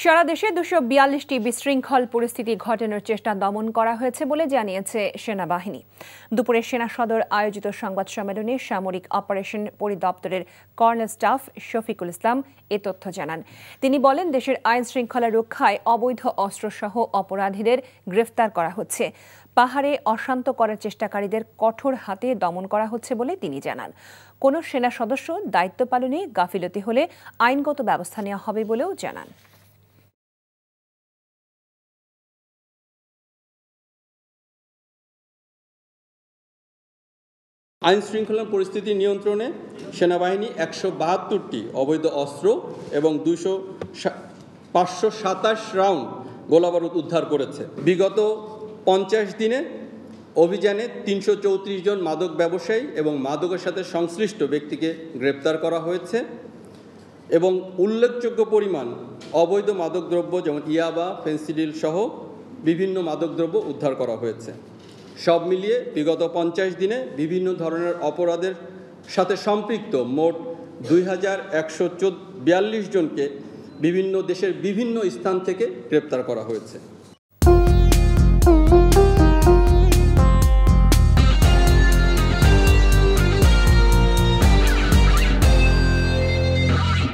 সারা দেশে 242টি বিশৃঙ্খল পরিস্থিতি ঘটানোর চেষ্টা দমন করা হয়েছে বলে জানিয়েছে সেনাবাহিনী। দুপুরে সেনা সদর আয়োজিত সংবাদ সম্মেলনে সামরিক operation পরিদপ্তরের colonel staff Shafiqul Islam এ তথ্য জানান। তিনি বলেন, দেশের আইন শৃঙ্খলা রক্ষায় অবৈধ অস্ত্রসহ অপরাধীদের গ্রেফতার করা হচ্ছে। পাহাড়ে অশান্ত করার চেষ্টাকারীদের কঠোর হাতে দমন করা হচ্ছে বলে তিনি জানান। কোনো সেনা সদস্য দায়িত্ব পালনে গাফিলতি হলে আইনগত ব্যবস্থা নেওয়া হবে বলেও জানান। আইন শৃঙ্খলা পরিস্থিতি নিয়ন্ত্রণে সেনাবাহিনী 172টি অবৈধ অস্ত্র এবং 527 রাউন্ড গোলাবারুদ উদ্ধার করেছে। বিগত 50 দিনে অভিযানে 334 জন মাদক ব্যবসায়ী এবং মাদকের সাথে সংশ্লিষ্ট ব্যক্তিকে গ্রেপ্তার করা হয়েছে এবং উল্লেখযোগ্য পরিমাণ অবৈধ মাদকদ্রব্য যেমন ইয়াবা, ফেন্সিডিল সহ বিভিন্ন মাদকদ্রব্য উদ্ধার করা হয়েছে। সব মিলিয়ে বিগত 50 দিনে বিভিন্ন ধরনের অপরাধের সাথে সম্পৃক্ত মোট 2142 জনকে বিভিন্ন দেশের বিভিন্ন স্থান থেকে গ্রেপ্তার করা হয়েছে।